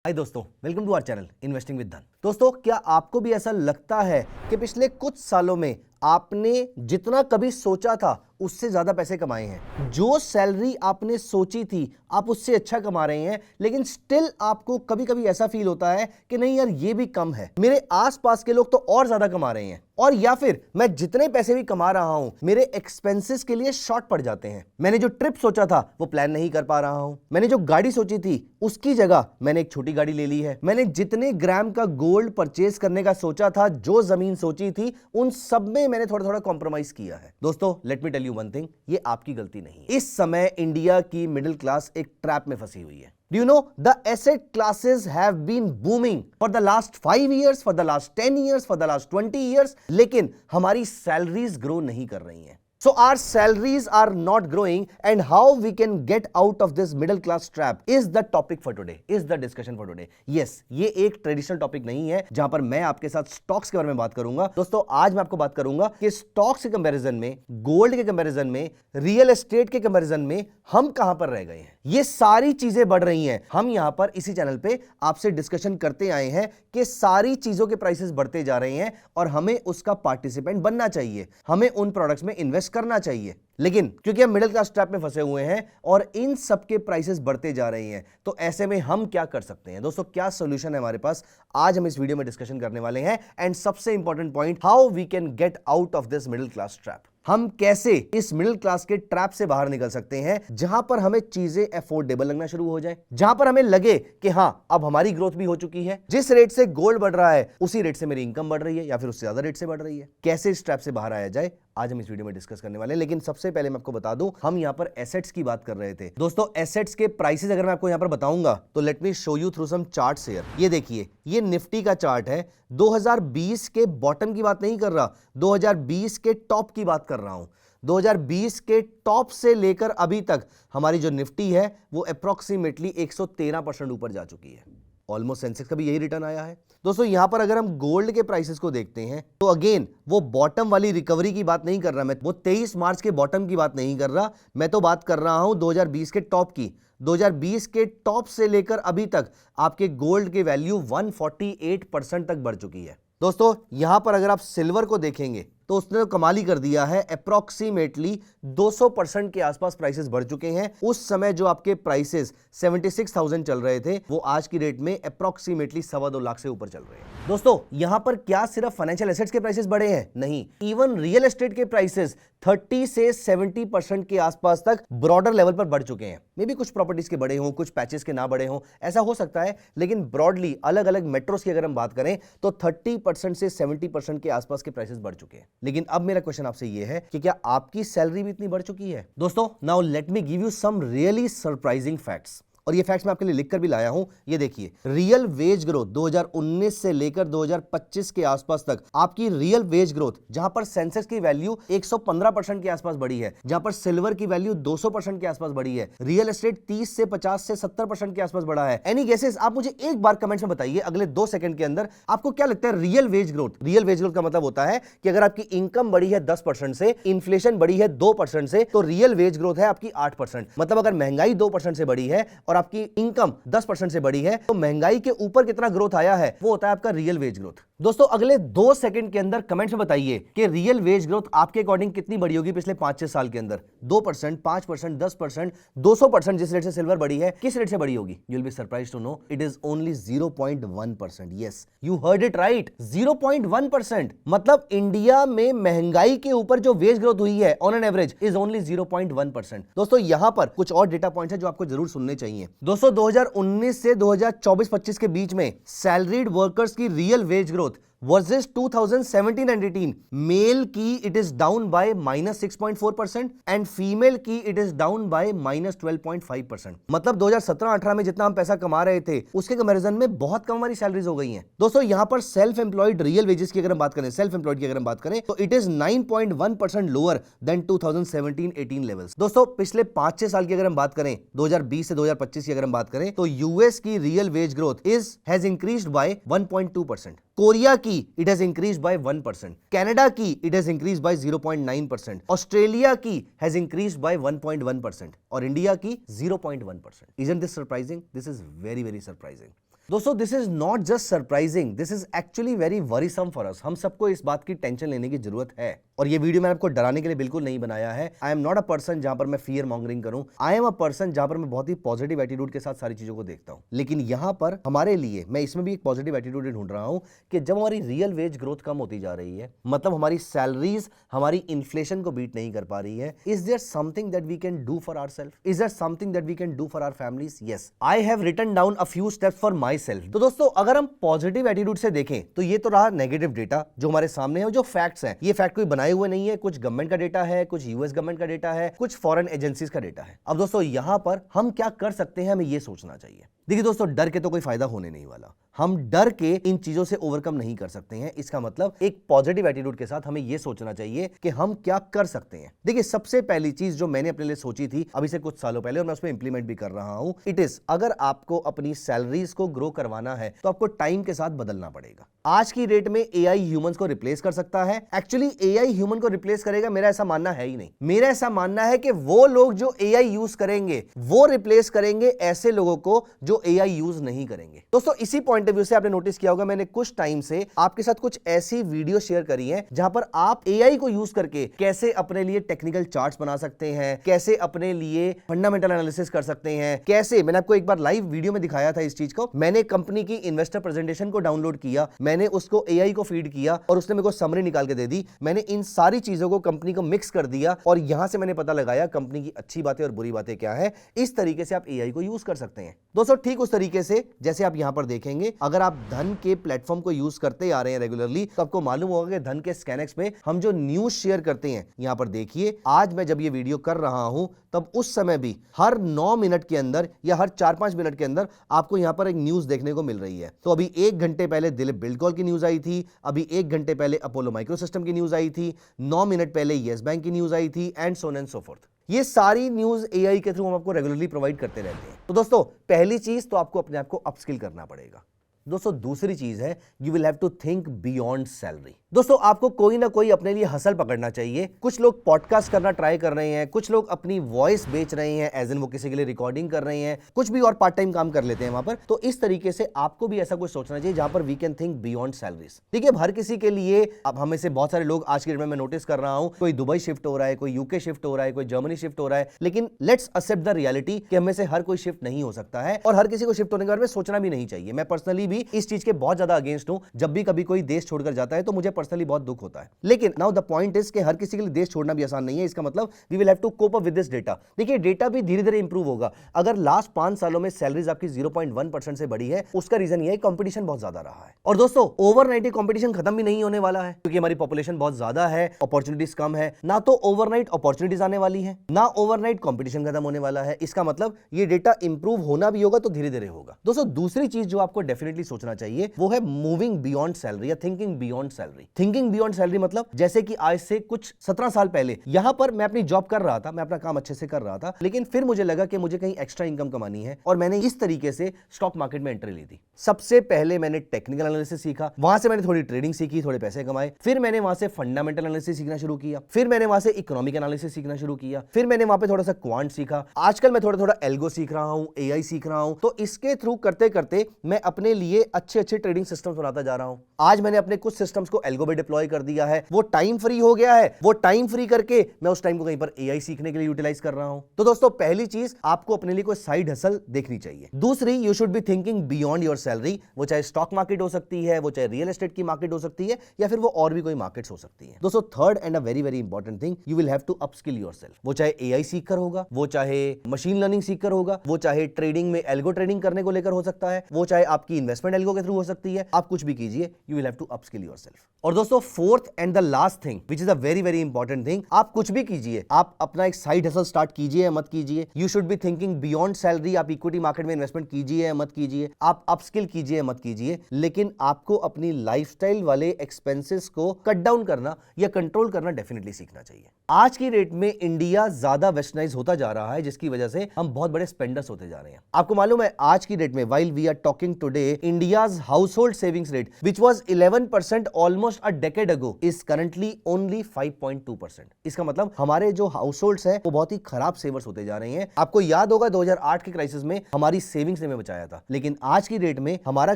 हाय दोस्तों, welcome to our channel investing with Dhan. दोस्तों, क्या आपको भी ऐसा लगता है कि पिछले कुछ सालों में आपने जितना कभी सोचा था उससे ज्यादा पैसे कमाए हैं? जो सैलरी आपने सोची थी आप उससे अच्छा कमा रहे हैं, लेकिन स्टिल आपको कभी कभी ऐसा फील होता है कि नहीं यार, ये भी कम है, मेरे आसपास के लोग तो और ज्यादा कमा रहे हैं। और या फिर मैं जितने पैसे भी कमा रहा हूं मेरे एक्सपेंसेस के लिए शॉर्ट पड़ जाते हैं। मैंने जो ट्रिप सोचा था वो प्लान नहीं कर पा रहा हूं। मैंने जो गाड़ी सोची थी उसकी जगह मैंने एक छोटी गाड़ी ले ली है। मैंने जितने ग्राम का गोल्ड परचेज करने का सोचा था, जो जमीन सोची थी, उन सब में मैंने थोड़ा थोड़ा कॉम्प्रोमाइज किया है। दोस्तों, let me tell you one thing, ये आपकी गलती नहीं है। इस समय इंडिया की मिडिल क्लास एक ट्रैप में फंसी हुई है। Do you know the asset classes have been booming for the last 5 years, for the last 10 years, for the last 20 years, लेकिन हमारी सैलरीज ग्रो नहीं कर रही हैं। So our salaries are not growing, and how we can get out of this middle class trap is the topic for today, is the discussion for today. Yes, ये एक traditional topic नहीं है जहां पर मैं आपके साथ स्टॉक्स के बारे में बात करूंगा। दोस्तों, आज मैं आपको बात करूंगा कि स्टॉक्स के कंपैरिजन में, गोल्ड के कंपैरिजन में, रियल एस्टेट के कंपैरिजन में हम कहां पर रह गए हैं। ये सारी चीजें बढ़ रही हैं। हम यहां पर इसी चैनल पे आपसे डिस्कशन करते आए हैं कि सारी चीजों के प्राइसेस बढ़ते जा रहे हैं और हमें उसका पार्टिसिपेंट बनना चाहिए, हमें उन प्रोडक्ट्स में इन्वेस्ट करना चाहिए। लेकिन क्योंकि हम मिडिल क्लास ट्रैप में फंसे हुए हैं और इन सब के प्राइसेस बढ़ते जा रहे हैं, तो ऐसे में हम क्या कर सकते हैं? दोस्तों, क्या सॉल्यूशन है हमारे पास, आज हम इस वीडियो में डिस्कशन करने वाले हैं। एंड सबसे important point, how we can get out of this middle class trap. हम कैसे इस मिडिल क्लास के ट्रैप से बाहर निकल सकते हैं, जहां पर हमें चीजें अफोर्डेबल लगना शुरू हो जाए, जहां पर हमें लगे कि हां, अब हमारी ग्रोथ भी हो चुकी है। जिस रेट से गोल्ड बढ़ रहा है उसी रेट से मेरी इनकम बढ़ रही है, या फिर उससे ज्यादा रेट से बढ़ रही है। कैसे इस ट्रैप से बाहर आया जाए, आज हम इस वीडियो में डिस्कस करने वाले हैं। लेकिन सबसे पहले मैं आपको बता दूं, हम यहां पर एसेट्स की बात कर रहे थे। दोस्तों, एसेट्स के प्राइसेस अगर मैं आपको यहां पर बताऊंगा तो let me show you through some charts here. ये देखिए, ये निफ्टी का चार्ट है। 2020 के बॉटम की बात नहीं कर रहा, 2020 के टॉप की बात कर रहा हूं। 2020 के टॉप से लेकर अभी तक हमारी जो निफ्टी है वो अप्रोक्सीमेटली 113% ऊपर जा चुकी है। ऑलमोस्ट सेंसेक्स का भी यही रिटर्न आया है। दोस्तों, यहां पर अगर हम गोल्ड के प्राइसेस को देखते हैं तो अगेन वो बॉटम वाली रिकवरी की बात नहीं कर रहा मैं, वो 23 मार्च के बॉटम की बात नहीं कर रहा, मैं तो बात कर रहा हूं 2020 के टॉप की। 2020 के टॉप से लेकर अभी तक आपके गोल्ड की वैल्यू 148% तक बढ़ चुकी है। दोस्तों, यहां पर अगर आप सिल्वर को देखेंगे तो उसने तो कमाल ही कर दिया है। अप्रोक्सीमेटली 200% के आसपास प्राइसेस बढ़ चुके हैं। उस समय जो आपके प्राइसेस 76,000 चल रहे थे, वो आज की रेट में अप्रोक्सीमेटली 2.25 लाख से ऊपर चल रहे हैं। दोस्तों, यहां पर क्या सिर्फ फाइनेंशियल एसेट्स के प्राइसेस बढ़े हैं? नहीं, इवन रियल एस्टेट के प्राइसेस 30 से 70% के आसपास तक ब्रॉडर लेवल पर बढ़ चुके हैं। मे बी कुछ प्रॉपर्टीज के बड़े हों, कुछ पैचेस के ना बड़े हों, ऐसा हो सकता है, लेकिन ब्रॉडली अलग अलग मेट्रोस की अगर हम बात करें तो 30% से 70% के आसपास के प्राइसेस बढ़ चुके हैं। लेकिन अब मेरा क्वेश्चन आपसे यह है कि क्या आपकी सैलरी भी इतनी बढ़ चुकी है? दोस्तों, now let me give you some really surprising facts, और ये फैक्ट्स मैं आपके लिए लिखकर भी लाया हूं। ये देखिए, रियल वेज ग्रोथ 2019 से लेकर 2025 के आसपास तक आपकी रियल वेज ग्रोथ, जहां पर सेंसेक्स की वैल्यू 115% के आसपास बढ़ी है, जहां पर सिल्वर की वैल्यू 200% के आसपास बढ़ी है, रियल एस्टेट 30 से 50 से 70% के आसपास बढ़ा है। Any guesses? आप मुझे एक बार कमेंट्स में बताइए अगले 2 सेकंड के अंदर, आपको क्या लगता है real wage growth? Real wage growth का मतलब होता है कि अगर आपकी इनकम बढ़ी है 10% से, इन्फ्लेशन बढ़ी है 2% से, तो रियल वेज ग्रोथ है आपकी 8%। मतलब अगर महंगाई 2% से बढ़ी है और आपकी इनकम 10% से बढ़ी है, तो महंगाई के ऊपर कितना ग्रोथ आया है वो होता है आपका रियल वेज ग्रोथ। दोस्तों, अगले 2 सेकंड के अंदर कमेंट्स में बताइए कि रियल वेज ग्रोथ आपके अकॉर्डिंग कितनी बढ़ी होगी पिछले 5-6 साल के अंदर? 2%, 5%, 10%, 200%, जिस रेट से सिल्वर बढ़ी है, किस रेट से बढ़ी होगी? You will be surprised to know it is only 0.1%। Yes, you heard it right, 0.1%। मतलब इंडिया में महंगाई के ऊपर जो वेज ग्रोथ हुई है on an average is only 0.1%। दोस्तों, यहां पर कुछ और डेटा पॉइंट्स हैं जो आपको जरूर सुनने चाहिए। दोस्तों, 2019 से 2024-25 के बीच में सैलरीड वर्कर्स की real wage growth versus 2017 and 18, male की it is down by -6.4% and female की इट इज डाउन बाय -12.5%। मतलब 2017-18 में जितना हम पैसा कमा रहे थे उसके कंपैरिजन में बहुत कम हमारी सैलरीज हो गई हैं। दोस्तों, यहां पर सेल्फ एम्प्लॉयड रियल वेजेस की अगर हम बात करें, सेल्फ एम्प्लॉयड की अगर हम बात करें, तो it is 9.1% lower than 2017-18 levels. दोस्तों, पिछले 5-6 साल की अगर हम बात करें, 2020 से 2025 की अगर हम बात करें, तो यूएस की real wage growth has increased by 1.2%, Korea की it has increased by 1%, Canada की it has increased by 0.9%, Australia की हैज इंक्रीज्ड बाय 1.1% और इंडिया की 0.1%। Isn't this surprising? This is very very surprising. दोस्तों this is not just surprising, this is actually very worrisome for us. हम सबको इस बात की टेंशन लेने की जरूरत है। और ये वीडियो मैंने आपको डराने के लिए बिल्कुल नहीं बनाया है। I am not a person जहां पर मैं फियर मॉन्गरिंग करूं। आई एम अ पर्सन जहां पर मैं बहुत ही पॉजिटिव एटीट्यूड के साथ सारी चीजों को देखता हूं। लेकिन यहां पर हमारे लिए मैं इसमें भी एक पॉजिटिव एटीट्यूड ढूंढ रहा हूं कि जब हमारी रियल वेज ग्रोथ कम होती जा रही है, मतलब हमारी सैलरीज हमारी इन्फ्लेशन को बीट नहीं कर पा रही है, is there something that we can do for ourselves? Is there something that we can do for our families? Yes, I have written down a few steps for myself. तो दोस्तों अगर हम positive attitude से देखें तो ये तो रहा नेगेटिव डेटा जो हमारे सामने है, जो फैक्ट्स हैं। ये फैक्ट कोई बनाए हुए नहीं है, कुछ गवर्नमेंट का डेटा है, कुछ यूएस गवर्नमेंट का डेटा है, कुछ फॉरेन एजेंसीज का डेटा है। अब दोस्तों यहां पर हम क्या कर सकते हैं, हमें यह सोचना चाहिए। देखिए दोस्तों, डर के तो कोई फायदा होने नहीं वाला। हम डर के इन चीजों से ओवरकम नहीं कर सकते हैं। इसका मतलब एक पॉजिटिव एटीट्यूड के साथ हमें यह सोचना चाहिए कि हम क्या कर सकते हैं। देखिए सबसे पहली चीज जो मैंने अपने लिए सोची थी अभी से कुछ सालों पहले, और मैं उसमें इंप्लीमेंट भी कर रहा हूं, इट इज अगर आपको अपनी सैलरीज को ग्रो करवाना है तो आपको टाइम के साथ बदलना पड़ेगा। आज की डेट में एआई ह्यूमंस को रिप्लेस कर सकता है। एक्चुअली एआई ह्यूमन को रिप्लेस करेगा, मेरा ऐसा मानना है ही नहीं। मेरा ऐसा मानना है कि वो लोग जो एआई यूज करेंगे वो रिप्लेस करेंगे ऐसे लोगों को जो एआई यूज नहीं करेंगे। दोस्तों इसी पॉइंट ऑफ व्यू से आपने नोटिस किया होगा, मैंने कुछ टाइम से आपके साथ कुछ ऐसी वीडियो शेयर करी है जहां पर आप एआई को यूज करके कैसे अपने लिए टेक्निकल चार्ट्स बना सकते हैं, कैसे अपने लिए फंडामेंटल एनालिसिस कर सकते हैं, कैसे, मैंने आपको एक बार लाइव वीडियो में दिखाया था इस चीज को। मैंने कंपनी की इन्वेस्टर प्रेजेंटेशन को डाउनलोड किया, मैंने उसको एआई को फीड किया और उसने मेरे को समरी निकाल के दे दी। मैंने इन सारी चीजों को कंपनी को मिक्स कर दिया और यहां से मैंने पता लगाया कंपनी की अच्छी बातें और बुरी बातें क्या है। इस तरीके से आप एआई को यूज कर सकते हैं। दोस्तों ठीक उस तरीके से जैसे आप यहां पर देखेंगे, अगर आप धन के प्लेटफॉर्म को यूज करते आ रहे हैं रेगुलरली, तो आपको मालूम होगा कि धन के स्कैनएक्स पे हम जो न्यूज शेयर करते हैं, यहां पर देखिए आज मैं जब ये वीडियो कर रहा हूं तब उस समय भी हर 9 मिनट के अंदर या हर 4-5 मिनट के अंदर आपको यहां पर एक न्यूज देखने को मिल रही है। तो अभी 1 घंटे पहले दिलीप बिल्डकॉन की न्यूज आई थी, अभी 1 घंटे पहले अपोलो माइक्रोसिस्टम की न्यूज आई थी, 9 मिनट पहले येस बैंक की न्यूज आई थी, and so on and so fourth. ये सारी न्यूज एआई के थ्रू हम आपको रेगुलरली प्रोवाइड करते रहते हैं। तो दोस्तों पहली चीज तो आपको अपने आप को अपस्किल करना पड़ेगा। दोस्तों दूसरी चीज है, you will have to think beyond salary. दोस्तों आपको कोई ना कोई अपने लिए हसल पकड़ना चाहिए। कुछ लोग पॉडकास्ट करना ट्राई कर रहे हैं, कुछ लोग अपनी वॉइस बेच रहे हैं, एज इन वो किसी के लिए रिकॉर्डिंग कर रहे हैं, कुछ भी और पार्ट टाइम काम कर लेते हैं वहां पर। तो इस तरीके से आपको भी ऐसा कुछ सोचना चाहिए जहां पर we can think beyond salaries. देखिए हर किसी के लिए, अब हमें से बहुत सारे लोग आज के डेट में मैं नोटिस कर रहा हूं, कोई दुबई शिफ्ट हो रहा है, कोई यूके शिफ्ट हो रहा है, कोई जर्मनी शिफ्ट हो रहा है, लेकिन लेट्स एक्सेप्ट द रियलिटी कि हमें से हर कोई शिफ्ट नहीं हो सकता है और हर किसी को शिफ्ट होने के बारे में सोचना भी नहीं चाहिए। मैं पर्सनली भी इस चीज के बहुत ज्यादा अगेंस्ट हूं। जब भी कभी कोई देश छोड़कर जाता है तो मुझे पर्सनली बहुत दुख होता है। लेकिन नाउ द पॉइंट इज कि हर किसी के लिए देश छोड़ना भी आसान नहीं है। इसका मतलब we will have to cope up with this data. देखिए डेटा भी धीरे धीरे इंप्रूव होगा। अगर लास्ट 5 सालों में सैलरीज आपकी 0.1% से बढ़ी है, उसका रीजन ये है कंपटीशन बहुत ज्यादा रहा है। और दोस्तों ओवरनाइट ये कंपटीशन खत्म भी नहीं होने वाला है, क्योंकि हमारी पॉपुलेशन बहुत ज्यादा है, अपॉर्चुनिटीज कम है। ना तो ओवरनाइट अपॉर्चुनिटीज आने वाली है, ना ओवरनाइट कंपटीशन खत्म होने वाला है। इसका मतलब ये डेटा इंप्रूव होना भी होगा तो धीरे धीरे होगा। दोस्तों दूसरी चीज जो आपको डेफिनेटली सोचना चाहिए वो है मूविंग बियॉन्ड सैलरी या thinking beyond salary. Thinking beyond salary मतलब जैसे कि आज से कुछ 17 साल पहले यहां पर मैं अपनी जॉब कर रहा था, मैं अपना काम अच्छे से कर रहा था, लेकिन फिर मुझे लगा कि मुझे कहीं एक्स्ट्रा इनकम कमानी है और मैंने इस तरीके से स्टॉक मार्केट में एंट्री ली थी। सबसे पहले मैंने टेक्निकल एनालिसिस सीखा, वहां से मैंने थोड़ी ट्रेडिंग सीखी, थोड़े पैसे कमाए, फिर मैंने वहां से फंडामेंटल एनालिसिस सीखना शुरू किया, फिर मैंने वहां से इकोनॉमिक एनालिसिस सीखना शुरू किया, फिर मैंने वहां पे थोड़ा सा क्वांट सीखा। आजकल मैं थोड़ा थोड़ा एल्गो सीख रहा हूं, एआई सीख रहा हूं। तो इसके थ्रू करते करते मैं अपने लिए अच्छे अच्छे ट्रेडिंग सिस्टम्स बनाता जा रहा हूं। आज मैंने अपने कुछ सिस्टम्स को एल्गो में डिप्लॉय कर दिया है, वो टाइम फ्री हो गया है, वो टाइम फ्री करके मैं उस टाइम को कहीं पर एआई सीखने के लिए यूटिलाइज कर रहा हूं। तो दोस्तों पहली चीज आपको अपने लिए कोई साइड हसल देखनी चाहिए। दूसरी, you should be thinking beyond your salary. वो चाहे स्टॉक मार्केट हो सकती है, वो चाहे रियल एस्टेट की मार्केट हो सकती है, या फिर वो और भी कोई मार्केट्स हो सकती है। दोस्तों third and a very very important thing, you will have to upskill yourself. वो चाहे एआई सीखकर होगा, वो चाहे मशीन लर्निंग सीखकर होगा, वो चाहे ट्रेडिंग में एल्गो ट्रेडिंग करने को लेकर हो सकता है, वो चाहे आपकी इन्वेस्टमेंट एल्गो के थ्रू हो सकती है। आप कुछ भी कीजिए, you will have to upskill yourself. और दोस्तों fourth and the last thing which is a very very important thing, आप कुछ भी कीजिए, आप अपना एक साइड हसल स्टार्ट कीजिए या मत कीजिए, you should be thinking beyond salary. आप इक्विटी मार्केट में इन्वेस्टमेंट कीजिए या मत कीजिए, आप अपस्किल कीजिए या मत कीजिए, लेकिन आपको अपनी लाइफस्टाइल वाले एक्सपेंसेस को कट डाउन करना या कंट्रोल करना डेफिनेटली सीखना चाहिए। आज की डेट में इंडिया ज्यादा वेस्टर्नाइज होता जा रहा है, जिसकी वजह से हम बहुत बड़े स्पेंडर्स होते जा रहे हैं। आपको मालूम है आज की डेट में while we are talking today, India's household savings rate, which was 11% almost a decade ago, is currently only 5.2%. इसका मतलब हमारे जो हाउसहोल्ड्स हैं वो बहुत ही खराब सेवर्स होते जा रहे हैं। आपको याद होगा 2008 के क्राइसिस में हमारी सेविंग्स ने हमें बचाया था, लेकिन आज की डेट में हमारा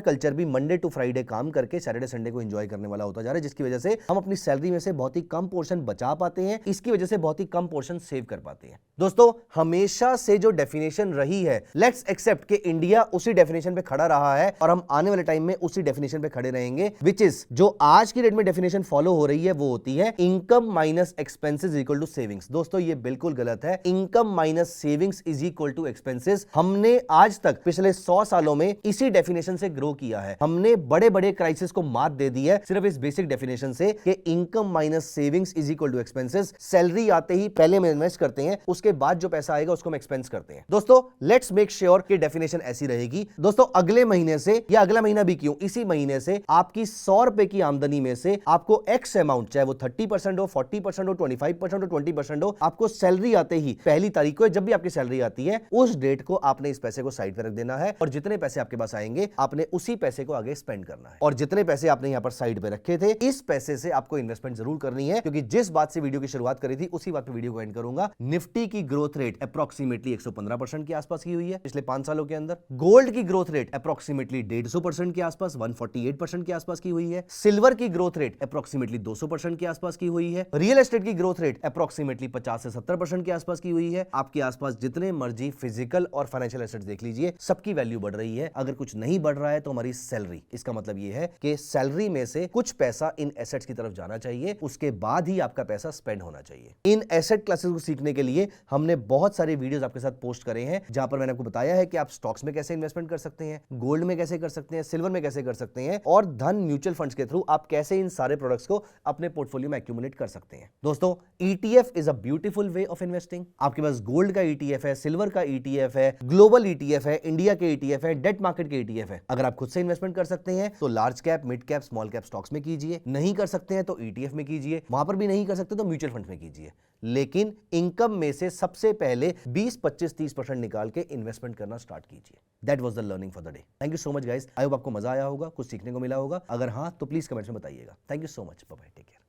कल्चर भी मंडे टू फ्राइडे काम करके सैटरडे संडे को एंजॉय करने वाला होता जा रहा है, जिसकी वजह से हम अपनी सैलरी में से बहुत ही कम पोर्शन बचा पाते हैं, इसकी वजह से बहुत ही कम पोर्शन सेव कर पाते हैं। दोस्तों, हमेशा से जो डेफिनेशन रही है, लेट्स एक्सेप्ट कि इंडिया उसी डेफिनेशन पे खड़ा रहा है और हम आने वाले टाइम में उसी डेफिनेशन पे खड़े रहेंगे, विच इज जो आज की डेट में डेफिनेशन फॉलो हो रही है वो होती है income minus expenses equal to savings. दोस्तों, ये बिल्कुल गलत है। Income minus savings is equal to expenses. हमने आज तक पिछले 100 सालों में इसी डेफिनेशन से ग्रो किया है। हमने बड़े बड़े क्राइसिस को मात दे दी है सिर्फ इस बेसिक डेफिनेशन से कि income minus savings is equal to expenses. Salary आते ही पहले हम इन्वेस्ट करते हैं, उसके बाद जो पैसा आएगा उसको हम एक्सपेंस करते हैं। दोस्तों, लेट्स मेक श्योर कि डेफिनेशन ऐसी रहेगी। दोस्तों, अगले महीने से या अगला महीना भी क्यों, इसी महीने से आपकी 100 रुपए की आमदनी में से आपको एक्स अमाउंट, चाहे वो 30% हो, 40% हो, 25% हो, 20% हो, आपको सैलरी आते ही पहली तारीख को, जब भी आपकी सैलरी आती है उस डेट को आपने इस पैसे को साइड पर रख देना है और जितने पैसे आपके पास आएंगे आपने उसी पैसे को आगे स्पेंड करना है। और जितने पैसे आपने यहां पर साइड पे रखे थे, इस पैसे से आपको इन्वेस्टमेंट जरूर करनी है, क्योंकि जिस बात से वीडियो की शुरुआत करी थी उसी बात पे वीडियो को एंड करूंगा। निफ्टी की ग्रोथ रेट अप्रोक्सीमेटली 115% के आसपास की हुई है पिछले 5 सालों के अंदर। गोल्ड की ग्रोथ रेट अप्रोक्सीमेटली 150% के आसपास, 148% के आसपास की हुई है। सिल्वर की ग्रोथ रेट अप्रोक्सीमेटली 200% के आसपास की हुई है। रियल एस्टेट की ग्रोथ रेट अप्रोक्सीमेटली 50 से 70% के आसपास की हुई है। आपके आसपास जितने मर्जी फिजिकल और फाइनेंशियल एसेट्स देख लीजिए, सबकी वैल्यू बढ़ रही है। अगर कुछ नहीं बढ़ रहा है तो हमारी सैलरी, इसका मतलब यह है कि सैलरी में से कुछ पैसा इन एसेट्स की तरफ जाना चाहिए, उसके बाद ही आपका पैसा स्पेंड होना चाहिए। इन एसेट क्लासेस को सीखने के लिए हमने बहुत सारे वीडियोस आपके साथ पोस्ट करे हैं, जहां पर मैंने आपको बताया है कि आप स्टॉक्स में कैसे इन्वेस्टमेंट कर सकते हैं, गोल्ड में कैसे कर सकते हैं, सिल्वर में कैसे कर सकते हैं, और धन म्यूचुअल फंड्स के थ्रू आप कैसे इन सारे प्रोडक्ट्स को अपने पोर्टफोलियो में एक्यूमुलेट कर सकते हैं। दोस्तों, ETF is a beautiful way of investing. आपके पास गोल्ड का ETF है, सिल्वर का ETF है, ग्लोबल ETF है, इंडिया के ETF है, डेट मार्केट के ETF है। अगर आप खुद से इन्वेस्टमेंट कर सकते हैं तो large cap, mid cap, small cap stocks में कीजिए। नहीं कर सकते हैं तो ETF में कीजिए। वहां पर भी नहीं कर सकते तो म्यूचुअल फंड्स में कीजिए। लेकिन इनकम में से सबसे पहले 20, 25, 30% निकाल के इन्वेस्टमेंट करना स्टार्ट कीजिए। That was the learning for the day. Thank you so much guys. I hope आपको मजा आया होगा, कुछ सीखने को मिला होगा। अगर हाँ तो प्लीज कमेंट्स में बताइएगा। Thank you so much. Bye bye, take care.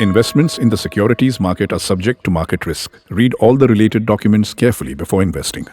Investments in the securities market are subject to market risk. Read all the related documents carefully before investing.